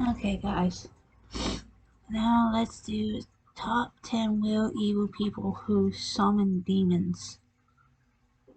Okay, guys. Now let's do top 10 real evil people who summon demons.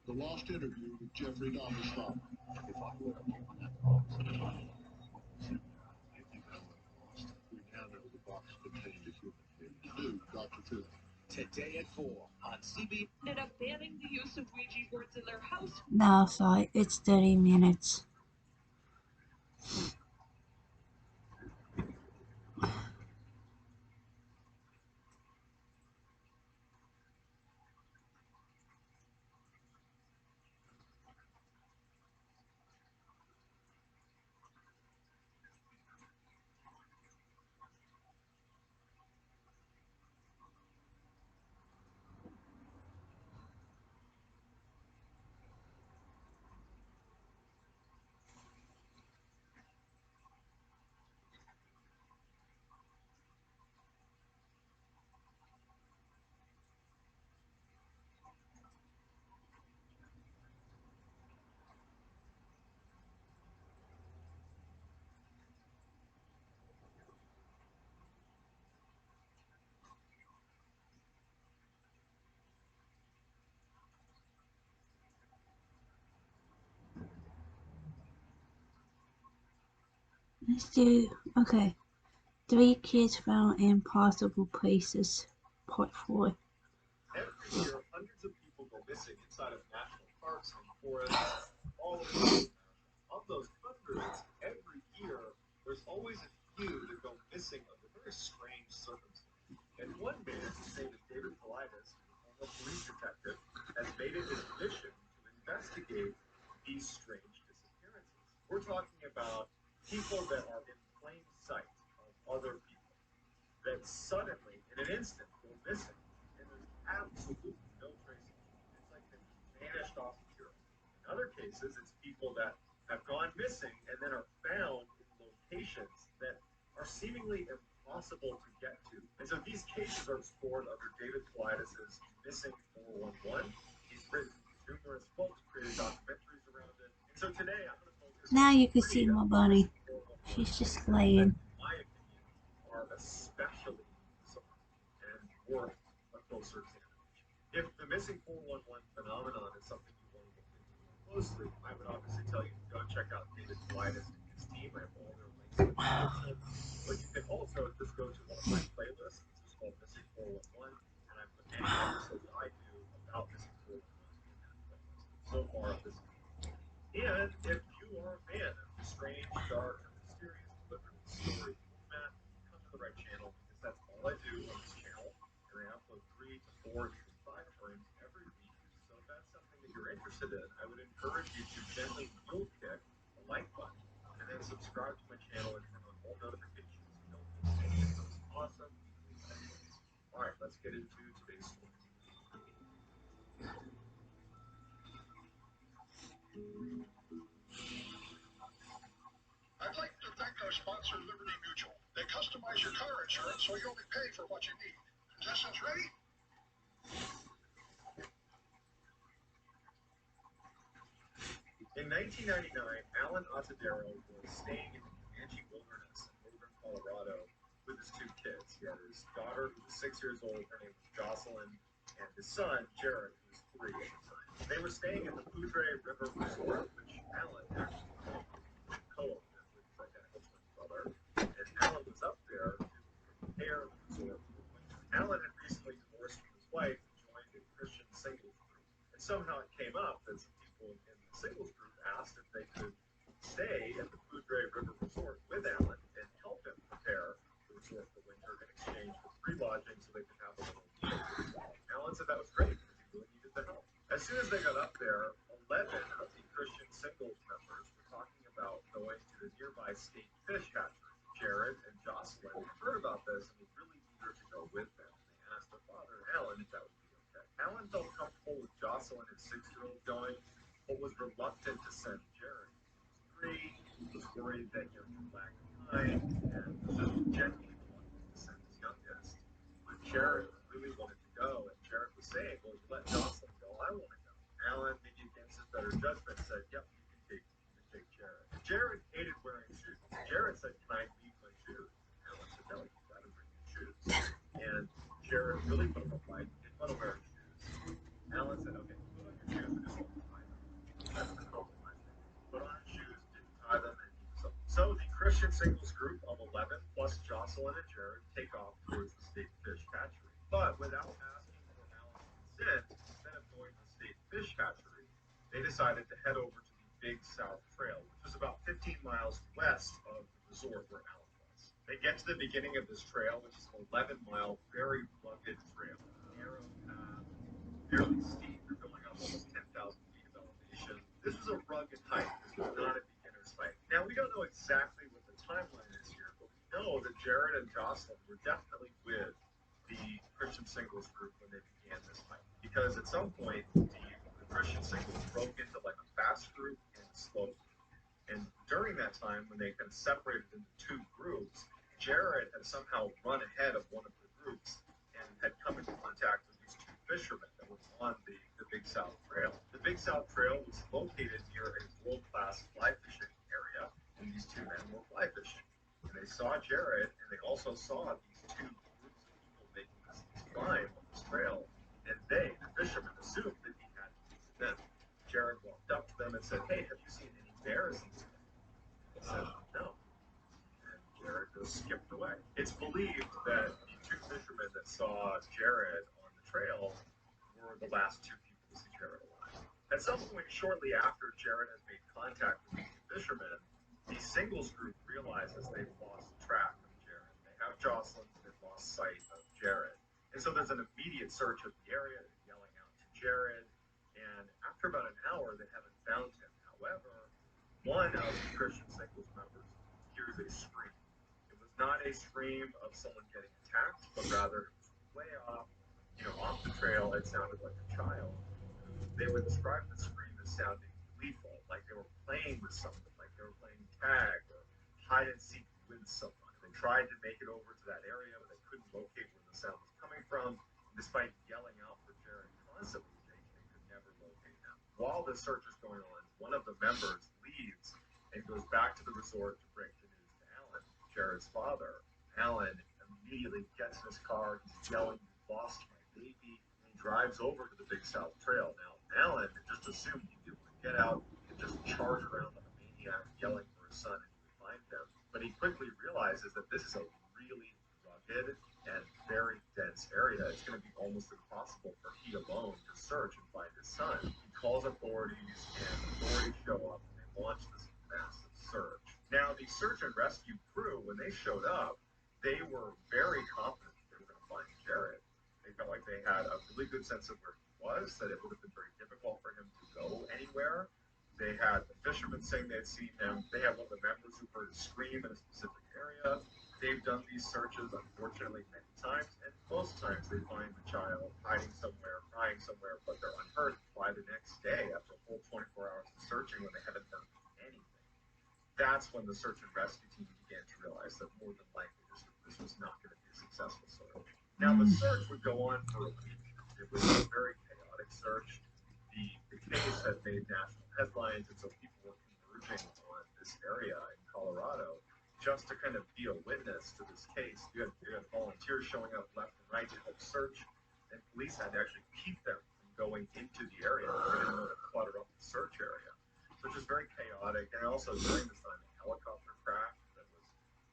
The Lost Interview with Jeffrey Dahmer's father. If I would have given that box to my father, I think I would have lost. We now know the box contained a human being. New Dr. Phil. Today at 4 on CB. Ended up banning the use of Ouija boards in their house. No, sorry, it's 30 minutes. Let's do, okay. 3 kids found in impossible places. Part 4. Every year, hundreds of people go missing inside of national parks and forests all over North America. Of those hundreds, every year, there's always a few that go missing under very strange circumstances. And one man, his name is David Politis, a former police detective, has made it his mission to investigate these strange disappearances. We're talking about people that are in plain sight of other people, that suddenly, in an instant, go missing. And there's absolutely no trace of them. It's like they vanished off the earth. In other cases, it's people that have gone missing and then are found in locations that are seemingly impossible to get to. And so these cases are explored under David Politis' Missing 411. He's written numerous books, created documentaries around it. And so today I'm going to focus Now on you can see three my of bunny. the Missing 411 She's just that, laying. in my opinion, are especially bizarre and worth a closer examination. If the Missing 411 phenomenon is something you want to look into more closely, I would obviously tell you to go check out David Politis and his team. I have all their links in the description. But you can also just go to one of my playlists, which is called Missing 411, and I put any episodes I do about Missing 411 in that playlist. So far, this is. And if you are a fan of the strange, dark, or mysterious delivery story format, come to the right channel because that's all I do on this channel. And I upload 3 to 4, even 5 times every week. So if that's something that you're interested in, I would encourage you to gently mule kick the like button and then subscribe to my channel and turn on all notifications so you don't miss any of those awesome weekly episodes. All right, let's get into today's story. I'd like to thank our sponsor, Liberty Mutual. They customize your car insurance so you only pay for what you need. Contestants ready? In 1999, Alan Ottadero was staying in the Comanche wilderness in northern Colorado with his 2 kids. He had his daughter, who was 6 years old, her name was Jocelyn, and his son, Jared, who was 3 at the time. They were staying at the Poudre River Resort, which Alan actually co-owned with his identical twin brother. And Alan was up there to prepare the resort for the winter. Alan had recently divorced from his wife and joined a Christian singles group. And somehow it came up that some people in the singles group asked if they could stay at the Poudre River Resort with Alan and help him prepare the resort for winter in exchange for free lodging so they could have a little meal. Alan said that was great because he really needed the help. As soon as they got up there, 11 of the Christian singles members were talking about going to the nearby state fish hatchery. Jared and Jocelyn heard about this and were really eager to go with them. They asked their father, Alan, if that would be okay. Alan felt comfortable with Jocelyn, his 6-year-old, going, but was reluctant to send Jared. He was 3, was worried that he would lag behind, and was genuinely reluctant to send his youngest. But Jared really wanted to go, and Jared was saying, well, you let Jocelyn go, I want to go. Alan, maybe against his better judgment, said, yep, you can take Jared. Jared hated wearing shoes. Jared said, can I leave my So the Christian singles group of 11 plus Jocelyn and Jared take off towards the state fish hatchery. But without asking for Alan's consent, instead of going to the state fish hatchery, they decided to head over to the Big South Trail, which was about 15 miles west of the resort where Alan was. They get to the beginning of this trail, which is an 11-mile, very rugged trail. Narrow path, fairly steep. You're going up almost 10,000 feet of elevation. This was a rugged hike. This was not a beginner's hike. Now, we don't know exactly what the timeline is here, but we know that Jared and Jocelyn were definitely with the Christian singles group when they began this hike. Because at some point, the Christian singles broke into like a fast group and a slow group. And during that time, when they kind of separated into two groups, Jared had somehow run ahead of one of the groups and had come into contact with these two fishermen that were on the Big South Trail. The Big South Trail was located near a world-class fly fishing area, and these two men were fly fishing. And they saw Jared, and they also saw these two groups of people making this climb on this trail, and they, the fishermen, assumed that he had to be with them. Jared walked up to them and said, "Hey, have you seen any bears in this area?" They said, "No." And Jared just skipped away. It's believed that the two fishermen that saw Jared on the trail were the last two people to see Jared alive. At some point shortly after Jared has made contact with these two fishermen, the singles group realizes they've lost track of Jared. They have Jocelyn, they've lost sight of Jared. And so there's an immediate search of the area, yelling out to Jared. And after about an hour, they haven't found him. However, one of the Christian singles members hears a scream. It was not a scream of someone getting attacked, but rather it was way off, off the trail. It sounded like a child. They would describe the scream as sounding gleeful, like they were playing with something, like they were playing tag or hide and seek with someone. They tried to make it over to that area, but they couldn't locate where the sound was coming from. And despite yelling out for Jared constantly, they could never locate him. While the search is going on, one of the members leaves and goes back to the resort to break the news to Alan, Jared's father. Alan immediately gets in his car, he's yelling, "You lost my baby," and he drives over to the Big South Trail. Now, Alan just assumed he'd be able to get out and just charge around like a maniac, yelling for his son, and he would find them. But he quickly realizes that this is a really rugged and very dense area. It's going to be almost impossible for he alone to search and find his son. He calls authorities, and authorities show up, and they launch this massive search. Now, the search and rescue crew, when they showed up, they were very confident that they were going to find Jared. They felt like they had a really good sense of where he was, that it would have been very difficult for him to go anywhere. They had the fishermen saying they had seen him. They had one of the members who heard a scream in a specific area. They've done these searches, unfortunately, many times, and most times they find the child hiding somewhere, crying somewhere, but they're unhurt by the next day after a full 24 hours of searching when they haven't done anything. That's when the search and rescue team began to realize that more than likely this was not going to be a successful search. Now, the search would go on for a week. It was a very chaotic search. The case had made national headlines, and so people were converging on this area in Colorado just to kind of be a witness to this case. You had volunteers showing up left and right to help search, and police had to actually keep them from going into the area. They didn't want to clutter up the search area. So it was very chaotic. And also during this time, a helicopter crashed that was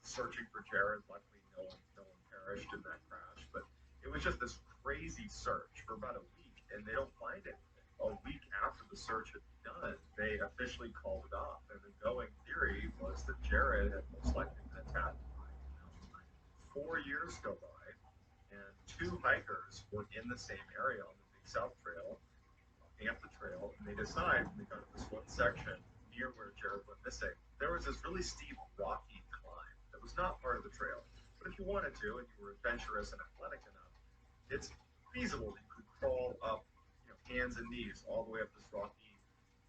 searching for Jared. Luckily, no one perished in that crash. But it was just this crazy search for about a week, and they don't find anything. A week after the search had begun, they officially called it off. And the going theory was that Jared had most likely been attacked by a mountain lion. 4 years go by, and two hikers were in the same area on the Big South Trail, walking up the trail, and they decide when they got to this one section near where Jared went missing, there was this really steep, rocky climb that was not part of the trail. But if you wanted to, and you were adventurous and athletic enough, it's feasible that you could crawl up, hands and knees all the way up this rocky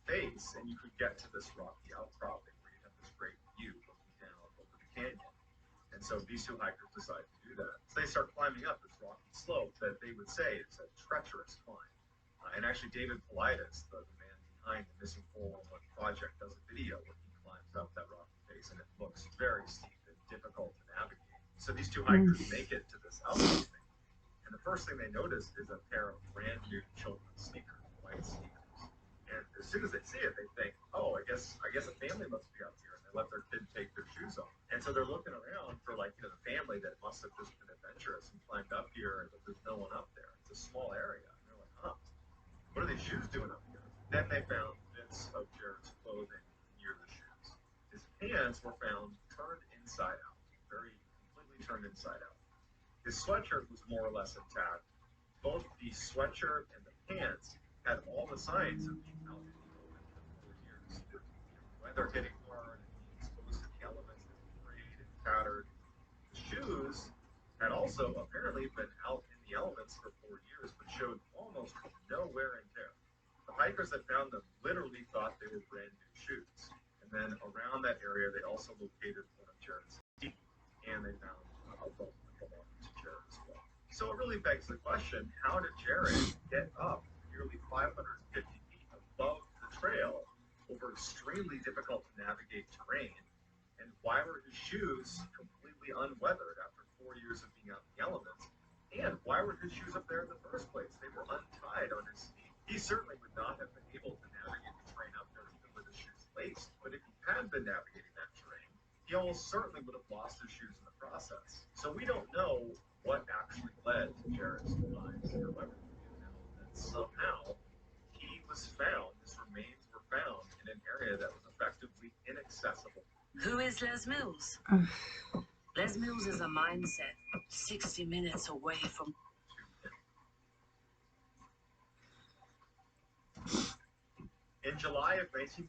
face, and you could get to this rocky outcropping where you have this great view looking down over the canyon. And so these two hikers decide to do that. So they start climbing up this rocky slope that they would say is a treacherous climb. And actually, David Paulides, the man behind the Missing 411 project, does a video where he climbs up that rocky face, and it looks very steep and difficult to navigate. So these two hikers make it to this outcropping. And the first thing they notice is a pair of brand new children's sneakers, white sneakers. And as soon as they see it, they think, "Oh, I guess a family must be up here." And they let their kid take their And so they're looking around for, like, the family that must have just been adventurous and climbed up here, but there's no one up there. It's a small area. And they're like, huh, what are these shoes doing up here? Then they found bits of Jared's clothing near the shoes. His pants were found turned inside out, completely turned inside out. His sweatshirt was more or less intact. Both the sweatshirt and the pants had all the signs of being out in the open for 4 years. The weather hitting hard and being exposed to the elements that were frayed and tattered. The shoes had also apparently been out in the elements for 4 years, but showed almost no wear and tear. The hikers that found them literally thought they were brand new shoes. And then around that area, they also located one of Jared's teeth, and they found a boat that belonged to Jared as well. So it really begs the question, how did Jared get up nearly 550 feet above the trail over extremely difficult to navigate terrain? And why were his shoes completely unweathered after 4 years of being out in the elements? And why were his shoes up there in the first place? They were untied on his feet. He certainly would not have been able to navigate the terrain up there even with his shoes laced. But if he had been navigating that terrain, he almost certainly would have lost his shoes in the process. So we don't know what actually led to Jared's demise. However, we do know that somehow he was found, his remains were found in an area that was effectively inaccessible. Who is Les Mills? Les Mills is a mindset 60 minutes away from. In July of 1938,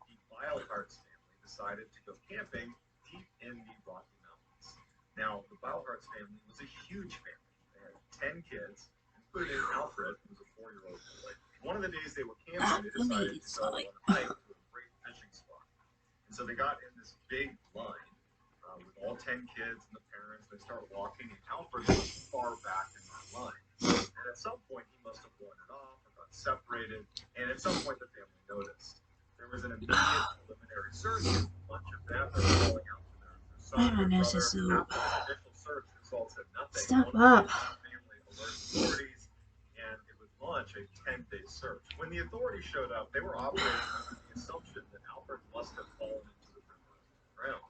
the Beilhartz family decided to go camping deep in the Rocky Mountains. Now, the Beilhartz family was a huge family. They had 10 kids, including Alfred, who was a 4-year-old boy. One of the days they were camping, they decided to go on a hike to a great fishing spot. And so they got in this big line with all 10 kids and the parents. They start walking, and Alfred was far back in that line. And at some point, he must have wandered off or got separated. And at some point, the family noticed. There was an immediate preliminary search. A bunch of them are calling out to their son and brother. After this initial search, results in nothing. Stop up. The family alerted authorities, and it would launch a 10-day search. When the authorities showed up, they were operating under the assumption that Alfred must have fallen into the river and drowned.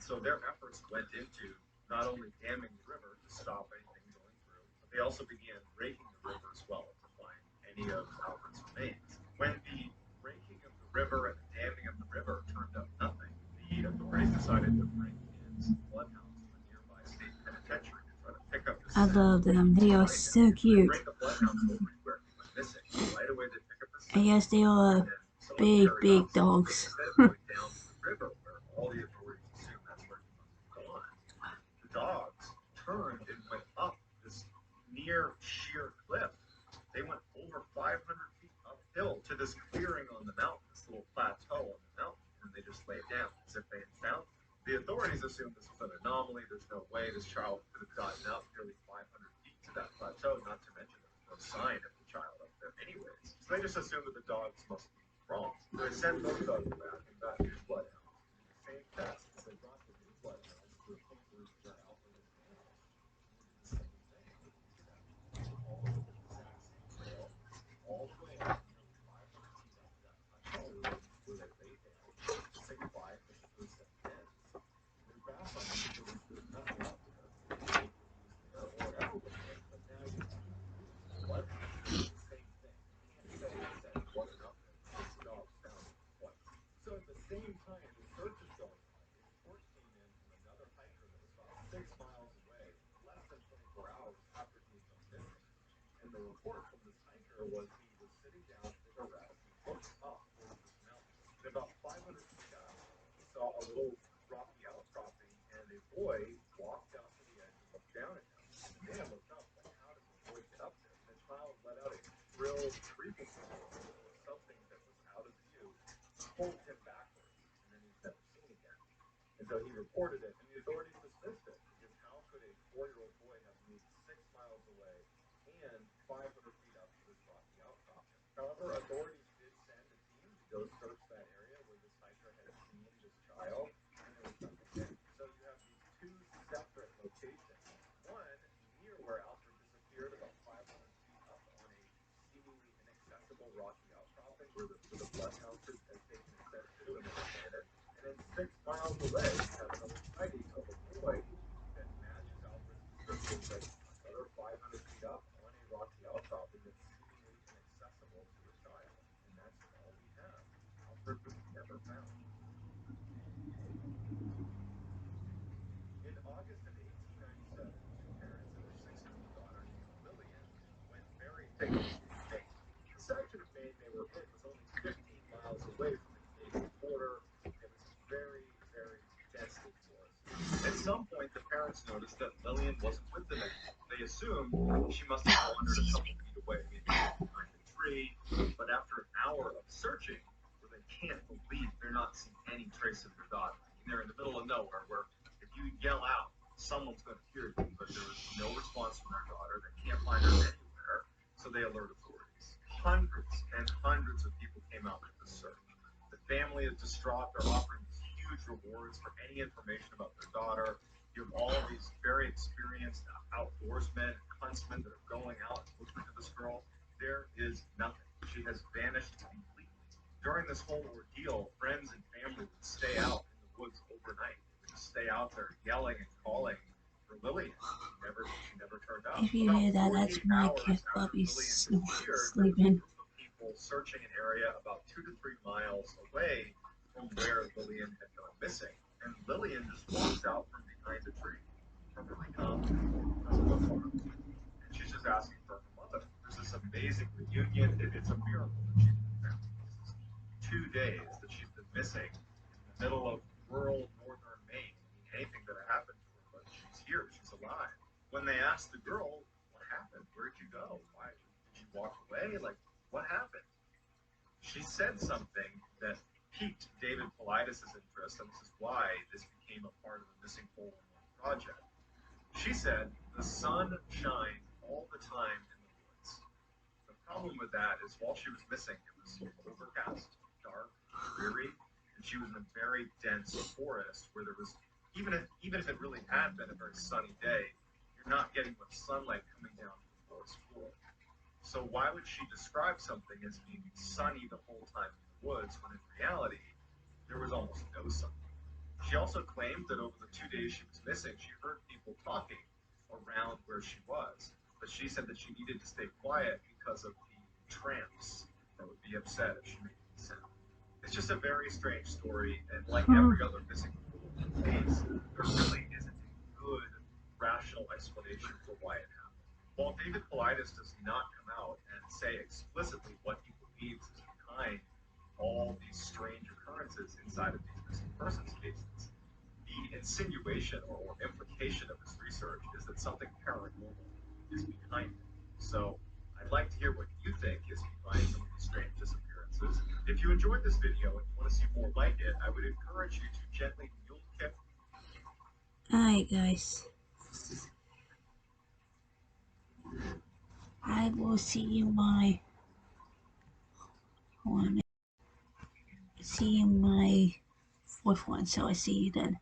So their efforts went into not only damming the river to stop anything going through, but they also began raking the river as well to find any of Alfred's remains. When the raking of the river and the damming of the river turned up nothing, the authorities decided to bring in some bloodhounds from a nearby state penitentiary to try to pick up the I love them. They are so cute. Bring the bloodhounds over to where he went missing. Right away they pick up the I guess they are big dogs. Instead of going down to the river where all the authorities assumed that's where he must have gone, the dogs turned and went up this near sheer cliff. They went over 500 feet uphill to this clearing on the mountain, this little plateau on the mountain, and they just laid down as if they had found it. The authorities assumed this was an anomaly. There's no way this child could have gotten up nearly 500 feet to that plateau, not to mention there was no sign of the child up there anyways. So they just assumed that the dogs must be wrong. So they sent both dogs back and got new bloodhounds to do the same test. So they brought the new bloodhounds to a point where Alfred had vanished. And they did the same thing. They followed the exact same trail all the way up nearly 500 feet up to that plateau where they laid down, signified that the first step ends. They back on it because there's nothing up there. They was there or ever was there. But now you have two bloodhounds doing the same thing. You can't say that it wasn't up there because the dogs found it twice. So at the same time the search is going on, a report came in from another hiker that was about 6 miles away, less than 24 hours after he had gone missing. And the report from this hiker was he was sitting down to take a rest. He looked up towards this mountain. And about 500 feet up, he saw a little rocky outcropping, and a boy walked out to the edge and looked down at him. And the man looked up, like, how did the boy get up there? And the child let out a shrill, shrieking noise. It was something that was out of view, pulled him backwards, and then he was never seen again. And so he reported it, and the authorities dismissed it, because how could a 4-year-old boy have moved 6 miles away and 500 feet up to this rocky outcropping? However, authorities did send a team to go search that area where this hiker had seen this child, and there was nothing there. So you have these two separate locations, one near where Alfred disappeared about 500 feet up on a seemingly inaccessible rocky outcropping where the bloodhounds had taken a scent to and then vanished. And then 6 miles away, you have another some point, the parents noticed that Lillian wasn't with them anymore. They assumed she must have wandered a couple feet away, maybe behind a tree. But after an hour of searching, where they can't believe they're not seeing any trace of their daughter. I mean, they're in the middle of nowhere where if you yell out, someone's going to hear you. But there was no response from their daughter. They can't find her anywhere, so they alert authorities. Hundreds and hundreds of people came out for the search. The family is distraught. They're offering these huge rewards for any information about their daughter. You have all these very experienced outdoorsmen and huntsmen that are going out and looking for this girl. There is nothing. She has vanished completely. During this whole ordeal, friends and family would stay out in the woods overnight. They would just stay out there yelling and calling for Lillian. She never turned up. If you About hear that, that's 48 my hours cat after puppy Lillian disappeared, there was a sleeping. group of people searching an area about 2 to 3 miles away from where Lillian had gone missing. And Lillian just walks out from behind a tree. Perfectly calm, doesn't go far. And she's just asking for her mother. There's this amazing reunion. It's a miracle that she's been found. This is 2 days that she's been missing in the middle of rural northern Maine. I mean, anything that happened to her, but she's here. She's alive. When they asked the girl, what happened? Where'd you go? Why did you walk away? Like, what happened? She said something that piqued David Paulides' interest, and this is why this became a part of the Missing 411 project. She said, the sun shined all the time in the woods. The problem with that is while she was missing, it was overcast, dark, dreary, and she was in a very dense forest where there was, even if it really had been a very sunny day, you're not getting much sunlight coming down to the forest floor. So why would she describe something as being sunny the whole time in the woods when in reality there was almost no sun? She also claimed that over the 2 days she was missing, she heard people talking around where she was. But she said that she needed to stay quiet because of the tramps that would be upset if she made any sound. It's just a very strange story, and like every other missing case, there really isn't a good, rational explanation for why it happened. While David Paulides does not come out and say explicitly what he believes is behind all these strange occurrences inside of these missing persons cases, the insinuation or implication of his research is that something paranormal is behind it. So I'd like to hear what you think is behind some of these strange disappearances. If you enjoyed this video and you want to see more like it, I would encourage you to gently mule kick. Alright, guys. I will see you my see you my fourth one, so I see you then.